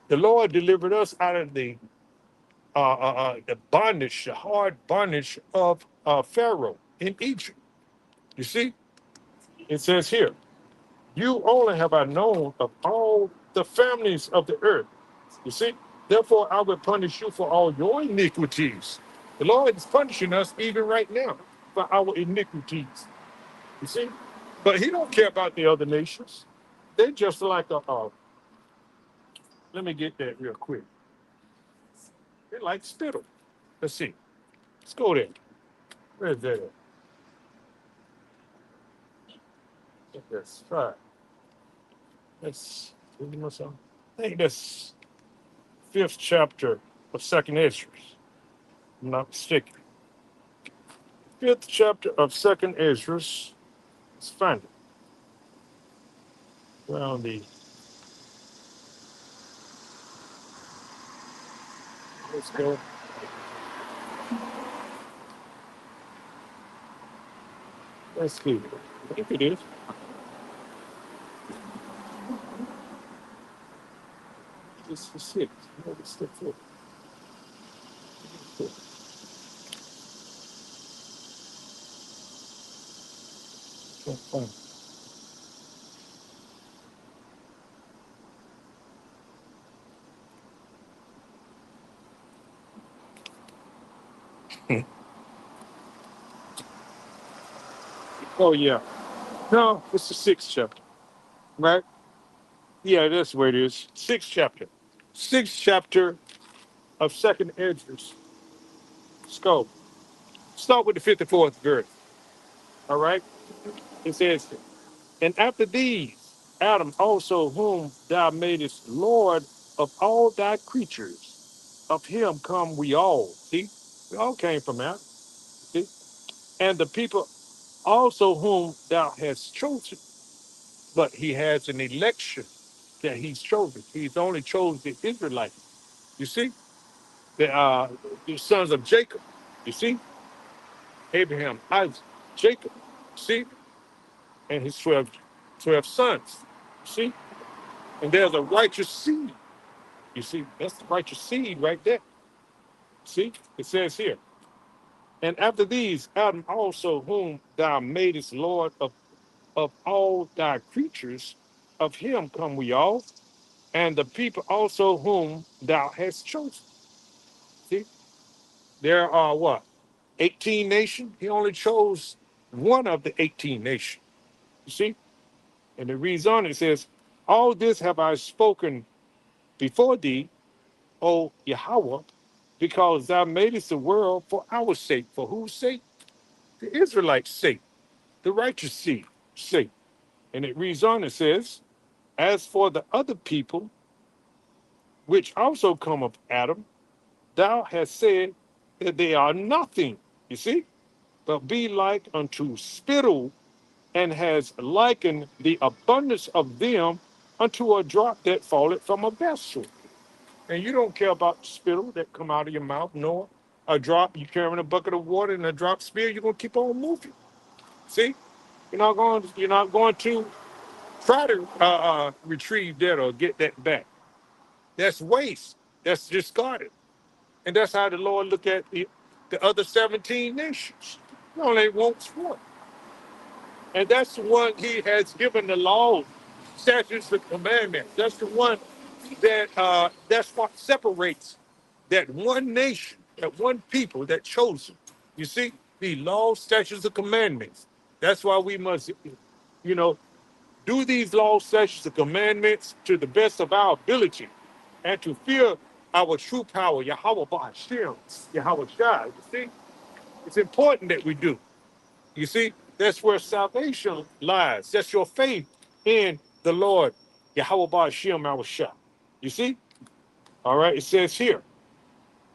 the Lord delivered us out of the bondage, the hard bondage of Pharaoh in Egypt. You see, it says here, "You only have I known of all the families of the earth." You see, "Therefore I will punish you for all your iniquities." The Lord is punishing us even right now for our iniquities. You see, but He don't care about the other nations. They're just like let me get that real quick. They're like spittle. Let's see. Let's go there. Where's that at? That's right. That's, I think that's fifth chapter of Second Ezra. I'm not mistaken. Fifth chapter of Second Ezra. Let's find it. Around the, let's go. Let's see. I think it is. It's the sixth. No, it's the fourth. Can't find it. Oh yeah. No, it's the sixth chapter. Right? Yeah, that's where it is. Sixth chapter. Sixth chapter of Second Ezra. Let's go. Start with the 54th verse. All right? It says, "And after these, Adam also, whom thou madest Lord of all thy creatures, of him come we all." See, we all came from Adam. See? "And the people also whom thou hast chosen." But he has an election that he's chosen. He's only chosen the Israelites. You see? The sons of Jacob. You see? Abraham, Isaac, Jacob. See? And his 12 sons. See? And there's a righteous seed. You see? That's the righteous seed right there. See? It says here, "And after these, Adam also, whom thou madest Lord of all thy creatures, of him come we all, and the people also whom thou hast chosen. See, there are what? 18 nations. He only chose one of the 18 nations. You see? And it reads on, it says, all this have I spoken before thee, O Yahweh, because thou madest the world for our sake. For whose sake? The Israelites' sake, the righteous seed sake. And it reads on, it says, as for the other people, which also come of Adam, thou hast said that they are nothing, you see, but be like unto spittle, and has likened the abundance of them unto a drop that falleth from a vessel. And you don't care about the spittle that come out of your mouth, nor a drop. You carrying a bucket of water and a drop spill, you're gonna keep on moving. See, you're not going to try to retrieve that or get that back. That's waste. That's discarded. And that's how the Lord look at the other 17 nations. He only wants one. And that's the one he has given the law, statutes, and commandments. That's the one that's what separates that one nation, that one people, that chosen. You see, the laws, statutes, and commandments. That's why we must, you know, do these laws, statutes, and commandments to the best of our ability, and to fear our true power, Yahweh Ba'ashem, Yahweh Shai. You see, it's important that we do. You see, that's where salvation lies. That's your faith in the Lord, Yahweh Ba'ashem, our Shai. You see? All right, it says here,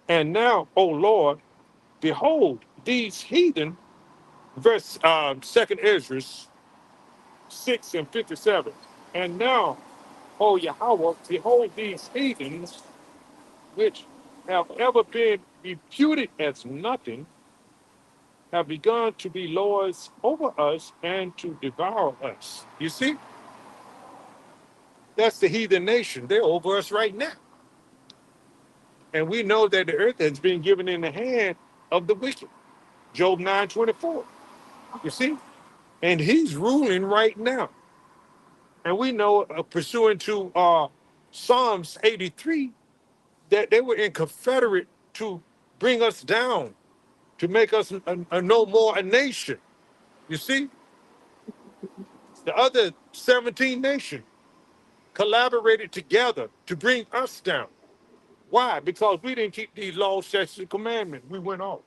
and now, O Lord, behold these heathen, verse 2nd Ezra 6 and 57. And now, O Yahweh, behold these heathens, which have ever been reputed as nothing, have begun to be lords over us and to devour us. You see, that's the heathen nation. They're over us right now. And we know that the earth has been given in the hand of the wicked. Job 9:24. You see? And he's ruling right now. And we know, pursuant to Psalms 83, that they were in confederate to bring us down, to make us no more a nation. You see? The other 17 nations collaborated together to bring us down. Why? Because we didn't keep these laws, statutes, and commandments. We went off.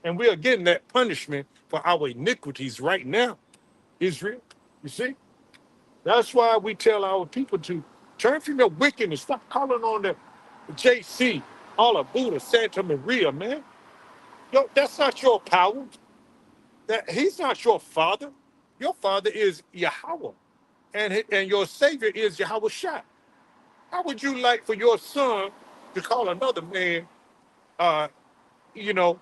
And we are getting that punishment for our iniquities right now, Israel. You see? That's why we tell our people to turn from your wickedness. Stop calling on the JC, all of Buddha, Santa Maria, man. Yo, that's not your power. He's not your father. Your father is Yahweh. And your savior is Yahweh Shai. How would you like for your son to call another man, uh, you know,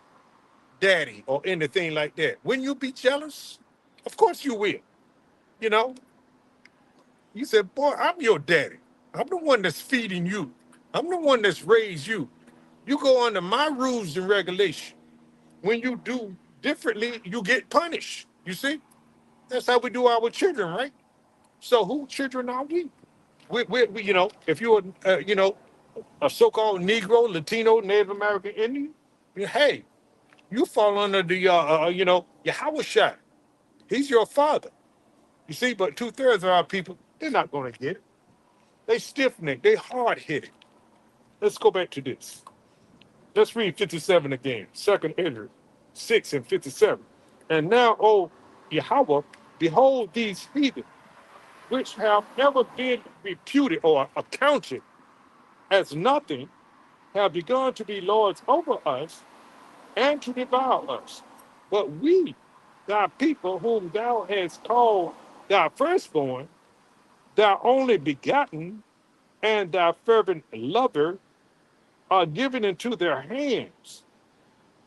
daddy or anything like that? Wouldn't you be jealous? Of course you will. You know, you said, boy, I'm your daddy. I'm the one that's feeding you. I'm the one that's raised you. You go under my rules and regulations. When you do differently, you get punished. You see? That's how we do our children, right? So who children are we? We you know, if you're, a so-called Negro, Latino, Native American Indian, hey, you fall under the, Yahweh Shai. He's your father. You see, but 2/3 of our people, they're not going to get it. They stiff-necked. They hard-headed. Let's go back to this. Let's read 57 again. 2nd Ezra 6 and 57. And now, O Yahweh, behold these heathen, which have never been reputed or accounted as nothing, have begun to be lords over us and to devour us. But we, thy people, whom thou hast called thy firstborn, thy only begotten, and thy fervent lover, are given into their hands.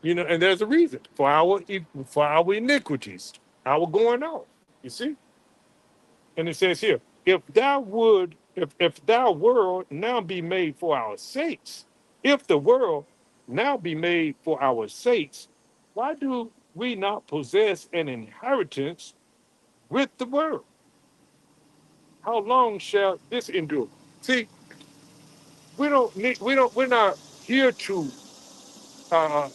And there's a reason for our iniquities, our going off. You see? And it says here, if thou world now be made for our sakes, if the world now be made for our sakes, why do we not possess an inheritance with the world? How long shall this endure? See, we're not here uh,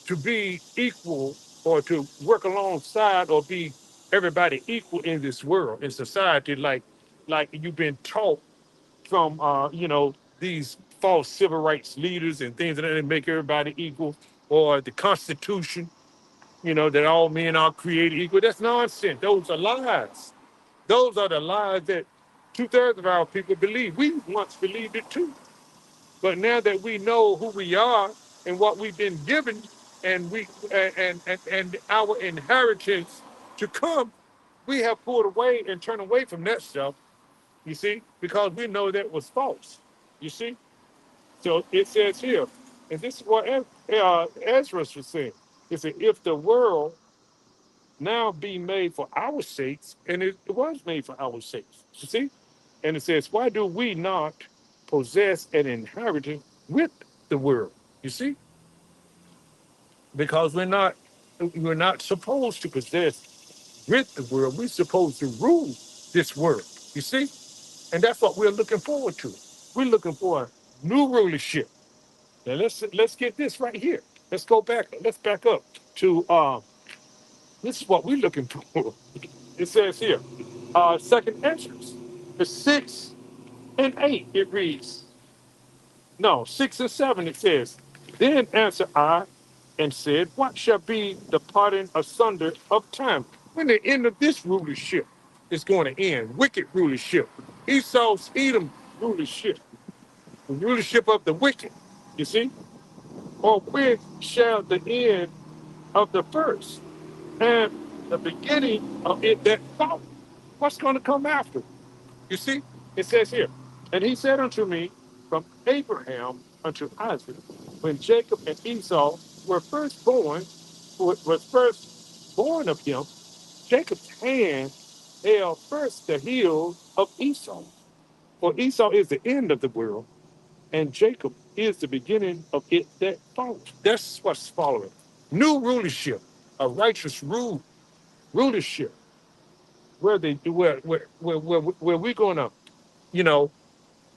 to be equal or to work alongside or be everybody equal in this world, in society, like you've been taught from these false civil rights leaders and things that make everybody equal, or the Constitution, that all men are created equal. That's nonsense. Those are lies. Those are the lies that two-thirds of our people believe. We once believed it too. But now that we know who we are and what we've been given, and and our inheritance to come, we have pulled away and turned away from that stuff. You see, because we know that was false. You see, so it says here, and this is what Ezra was saying. It said, if the world now be made for our sakes, and it was made for our sakes. You see? And it says, why do we not possess an inheritance with the world? You see? Because we're not supposed to possess with the world. We're supposed to rule this world. You see? And that's what we're looking forward to. We're looking for a new rulership. Now let's get this right here. Let's go back. Let's back up to this is what we're looking for. It says here, second entrance, the 6 and 8, it reads, no, 6 and 7, it says, then answered I and said, what shall be the parting asunder of time? When the end of this rulership is going to end, wicked rulership, Esau's Edom rulership, the rulership of the wicked, you see? Or when shall the end of the first and the beginning of it that followed? What's going to come after? You see, it says here, and he said unto me, from Abraham unto Isaac, when Jacob and Esau were first born, who was first born of him, Jacob's hand held first the heel of Esau. For Esau is the end of the world, and Jacob is the beginning of it that follows. That's what's following. New rulership, a righteous rulership, where we're gonna, you know,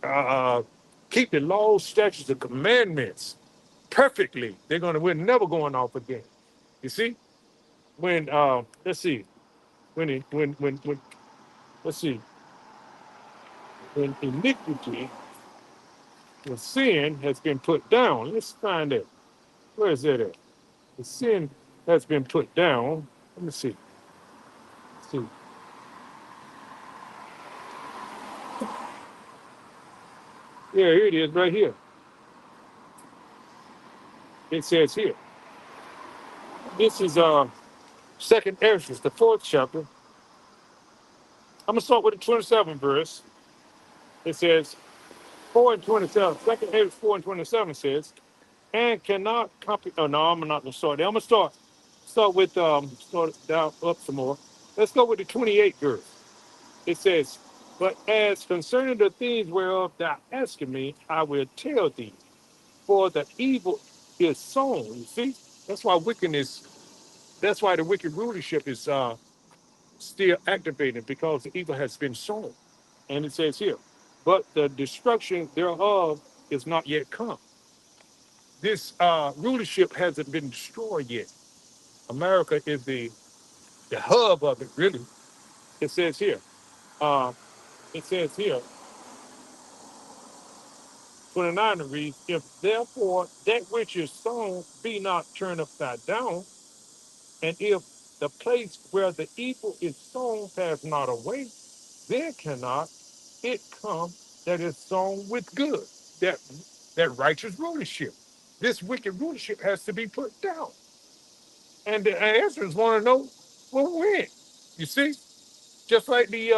uh, keep the laws, statutes, and commandments perfectly. We're never going off again. You see, when let's see, when let's see, when iniquity, when sin has been put down. Let's find it. Where is that at? The sin has been put down. Let me see. Let's see. Yeah, here it is, right here. It says here. This is Second Ezra, the fourth chapter. I'm gonna start with the 27th verse. It says 4 and 27. Second Ezra 4 and 27 says, and cannot copy. Oh no, I'm not gonna start there. I'm gonna start with start down up some more. Let's go with the 28th verse. It says, but as concerning the things whereof thou askest me, I will tell thee. For the evil is sown. You see, that's why wickedness. That's why the wicked rulership is still activated, because the evil has been sown. And it says here, but the destruction thereof is not yet come. This rulership hasn't been destroyed yet. America is the hub of it, really. It says here, uh, it says here, 29 reads, if therefore that which is sown be not turned upside down, and if the place where the evil is sown pass not away, then cannot it come that is sown with good. That that righteous rulership. This wicked rulership has to be put down. And the answers want to know, well, when? You see, just like they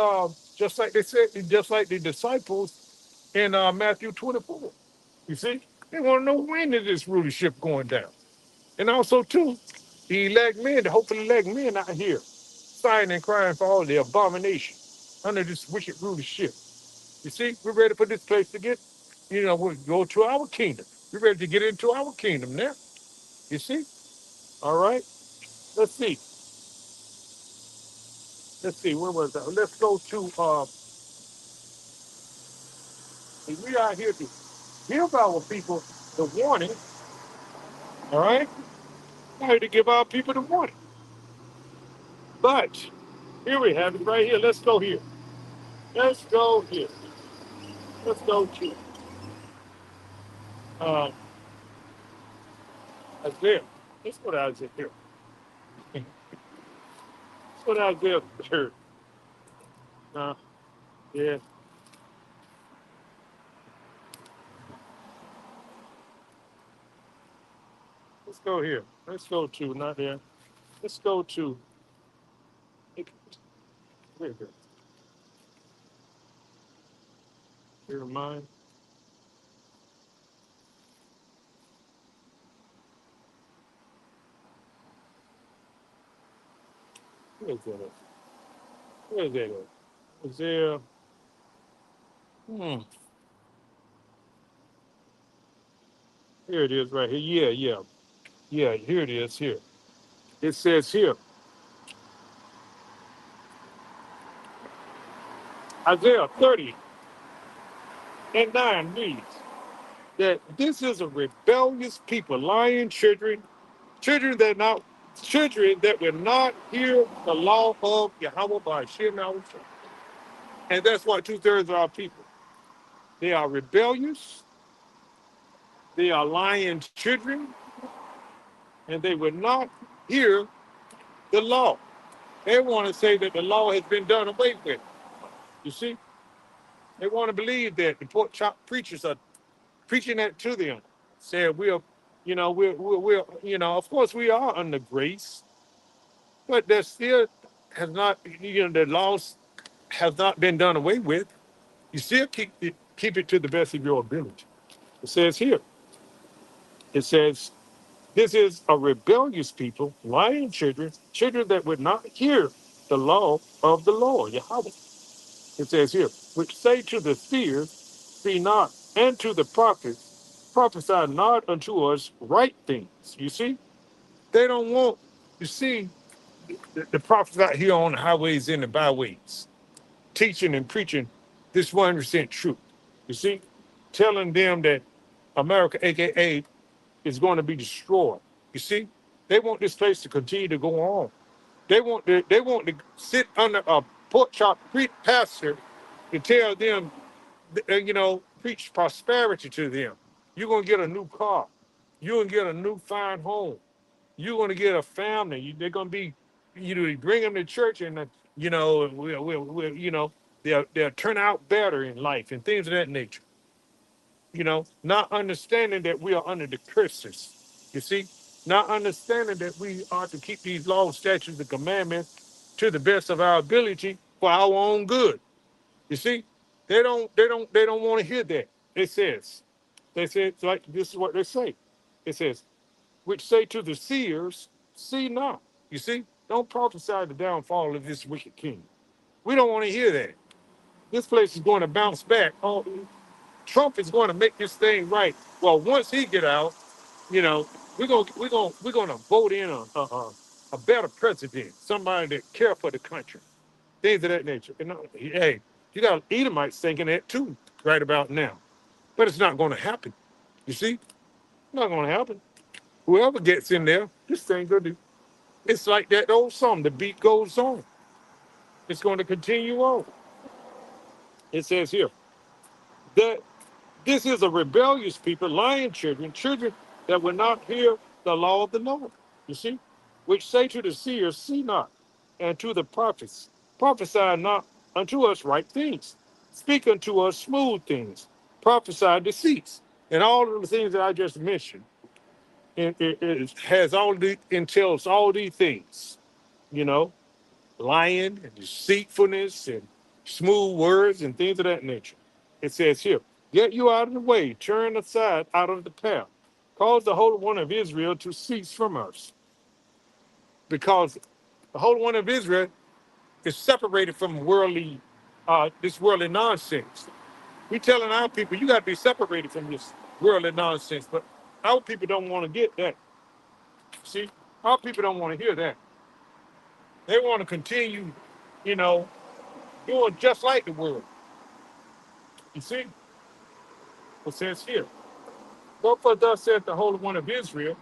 said, just like the disciples in Matthew 24. You see, they want to know, when is this rulership going down? And also too, the elect men, the hopefully elect men out here, sighing and crying for all the abomination under this wicked rulership. You see, we're ready for this place to get, we go to our kingdom. We're ready to get into our kingdom now. You see? All right. Let's see. Let's see. Where was that? Let's go to And we are here to give our people the warning, all right? We're here to give our people the warning. But here we have it right here. Let's go here. Let's go here. Let's go to uh, Isaiah. Let's go to Isaiah here. Let's go to Isaiah here. Uh, yeah, let's go here. Let's go to, not there. Let's go to, where is it? Here, mine. Where is that at? Where is that at? Isaiah. Hmm. Here it is right here. Yeah, yeah. Yeah, here it is here. It says here, Isaiah 30 and 9 reads that this is a rebellious people, lying children, children that not children that will not hear the law of Yahweh by Shem Yahweh. And that's what two-thirds of our people. They are rebellious, they are lying children, and they will not hear the law. They want to say that the law has been done away with. You see? They want to believe that the pork chop preachers are preaching that to them. Said we're, of course we are under grace, but there still has not, the laws have not been done away with. You still keep it to the best of your ability. It says here, it says, this is a rebellious people, lying children, children that would not hear the law of the Lord, Yahweh. It says here, which say to the seers, see not, and to the prophets, prophesy not unto us right things. You see, they don't want, you see, the prophets out here on the highways and the byways, teaching and preaching this 100% truth. You see, telling them that America, AKA, is going to be destroyed. You see, they want this place to continue to go on. They want to sit under a pork chop pastor to tell them, preach prosperity to them. You're gonna get a new car. You're gonna get a new fine home. You're gonna get a family. They're gonna be, you bring them to church, and they'll turn out better in life and things of that nature. Not understanding that we are under the curses. You see, not understanding that we are to keep these laws, statutes, and commandments to the best of our ability for our own good. You see, they don't want to hear that. They said, like, this is what they say. It says, which say to the seers, see not. You see, don't prophesy the downfall of this wicked king. We don't want to hear that. This place is going to bounce back. Oh, Trump is going to make this thing right. Well, once he get out, you know, we're gonna vote in a better president, somebody that care for the country, things of that nature. And hey, you got Edomites thinking that too, right about now. But it's not going to happen. You see, it's not going to happen. Whoever gets in there, this thing gonna do. It's like that old song. The beat goes on. It's going to continue on. It says here that this is a rebellious people, lying children, children that will not hear the law of the Lord. You see, which say to the seers, see not, and to the prophets, prophesy not unto us right things. Speak unto us smooth things. Prophesy deceits. And all of the things that I just mentioned, it has all the entails all these things, you know, lying and deceitfulness and smooth words and things of that nature. It says here, get you out of the way, turn aside out of the path, cause the Holy One of Israel to cease from us. Because the Holy One of Israel is separated from this worldly nonsense. We telling our people, you got to be separated from this worldly nonsense. But our people don't want to get that. See, our people don't want to hear that. They want to continue, you know, doing just like the world. You see? It says here, "Wherefore thus saith the Holy One of Israel,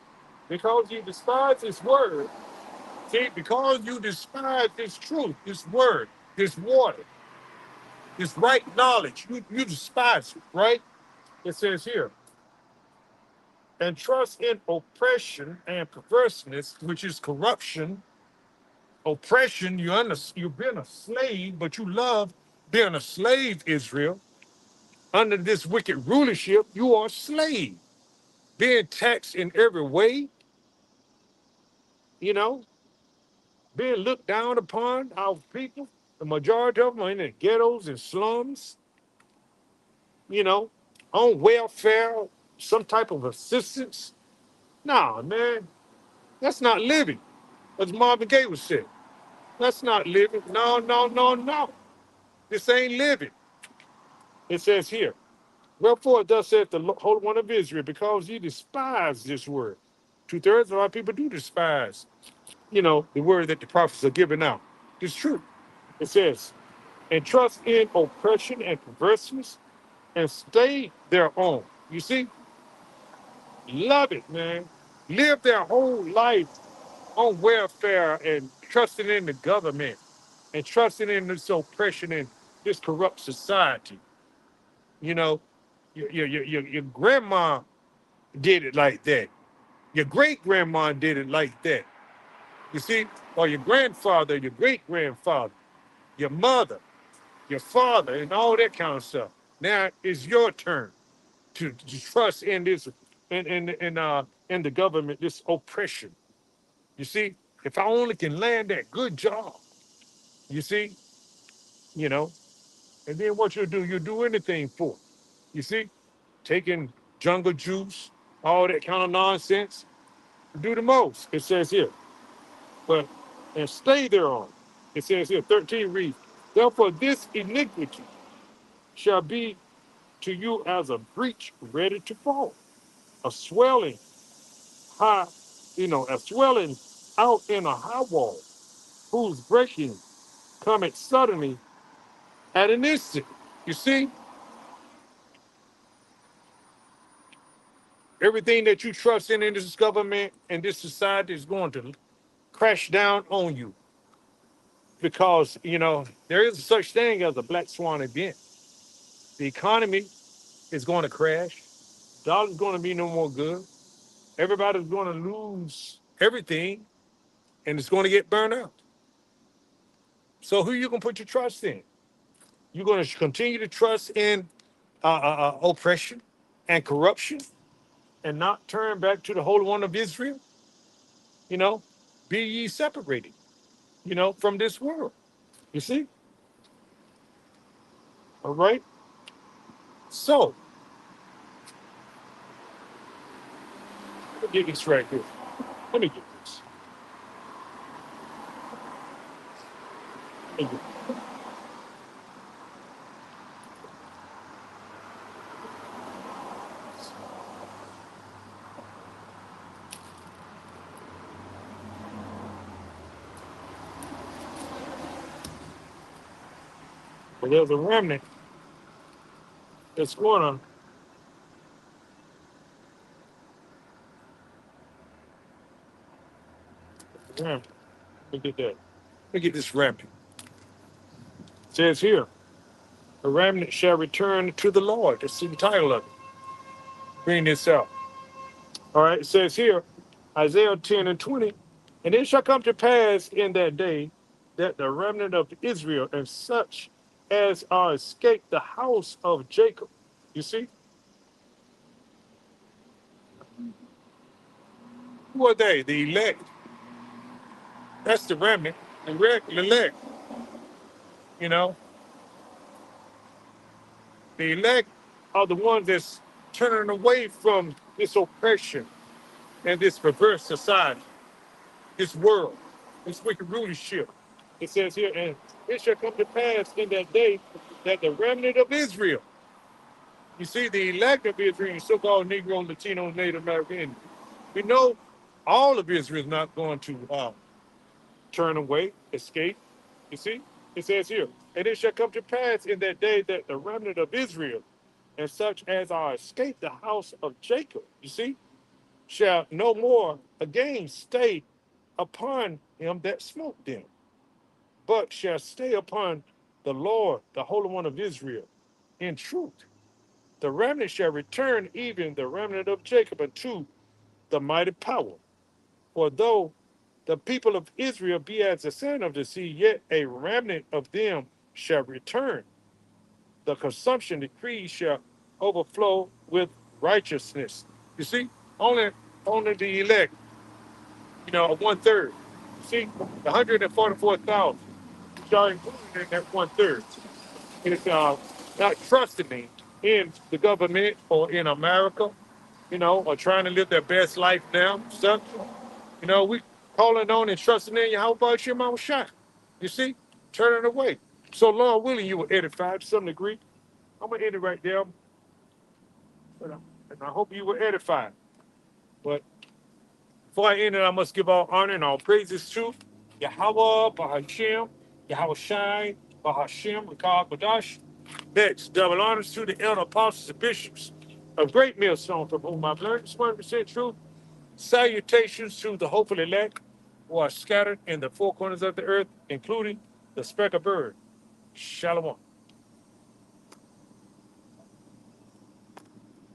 because you despise his word, see, because you despise this truth, this word, this water, this right knowledge, you despise it, right? It says here, and trust in oppression and perverseness, which is corruption, oppression, you've been a slave, but you love being a slave, Israel. Under this wicked rulership, you are a slave, being taxed in every way, you know, being looked down upon. Our people, the majority of them are in the ghettos and slums, you know, on welfare, some type of assistance. Nah, man, that's not living. As Marvin Gaye was saying, that's not living. No, no, no, no. This ain't living. It says here, wherefore thus saith the Holy One of Israel, because ye despise this word. Two-thirds of our people do despise, the word that the prophets are giving out. It's true. It says, and trust in oppression and perverseness and stay thereon. You see, love it, man. Live their whole life on welfare and trusting in the government and trusting in this oppression and this corrupt society. You know, your grandma did it like that. Your great grandma did it like that. You see, or your grandfather, your great grandfather, your mother, your father, and all that kind of stuff. Now it's your turn to trust in this in the government, this oppression. You see, if I only can land that good job, you see, you know, and then what you'll do anything for it. You see, taking jungle juice, all that kind of nonsense, do the most. It says here, but and stay thereon. It says here, 13 reads, therefore this iniquity shall be to you as a breach ready to fall, a swelling high, a swelling out in a high wall, whose breaking cometh suddenly at an instant. You see, everything that you trust in this government and this society is going to crash down on you because, there is such thing as a black swan event. The economy is going to crash. Dollar's going to be no more good. Everybody's going to lose everything and it's going to get burned out. So who you going to put your trust in? You're going to continue to trust in oppression and corruption and not turn back to the Holy One of Israel? You know, be ye separated, from this world. You see? All right. So, let me get this right here. Let me get this. Let me get this. But there's a remnant that's going to, let me get that. Let me get this remnant. It says here, a remnant shall return to the Lord. That's the title of it. Bring this out. All right, it says here, Isaiah 10 and 20, and it shall come to pass in that day that the remnant of Israel and such as are escaped the house of Jacob. You see, who are they? The elect. That's the remnant. The elect, you know, the elect are the ones that's turning away from this oppression and this perverse society, this world, this wicked rulership. It says here, and it shall come to pass in that day that the remnant of Israel, you see, the elect of Israel, so-called Negro, Latino, Native American, we know all of Israel is not going to turn away, escape. You see, it says here, and it shall come to pass in that day that the remnant of Israel and such as are escaped the house of Jacob, you see, shall no more again stay upon him that smote them, but shall stay upon the Lord, the Holy One of Israel, in truth. The remnant shall return, even the remnant of Jacob, unto the mighty power. For though the people of Israel be as the sand of the sea, yet a remnant of them shall return. The consumption decree shall overflow with righteousness. You see, only the elect, one third. See, the 144,000 shall include in that one third. It's not trusting me in the government or in America, or trying to live their best life now. So, we calling on and trusting in you. How about your mama shot? You see, turning away. So, Lord willing, you will edify to some degree. I'm gonna end it right there, and I hope you were edified. But before I end it, I must give all honor and all praises to Yahweh, Bahashem, Yahweh Shai, Bahashem, Rikad Badash. Next, double honors to the elder apostles and bishops of Great Millstone, from whom I've learned this 100% truth. Salutations to the hopeful elect who are scattered in the four corners of the earth, including the speckled bird. Shalom.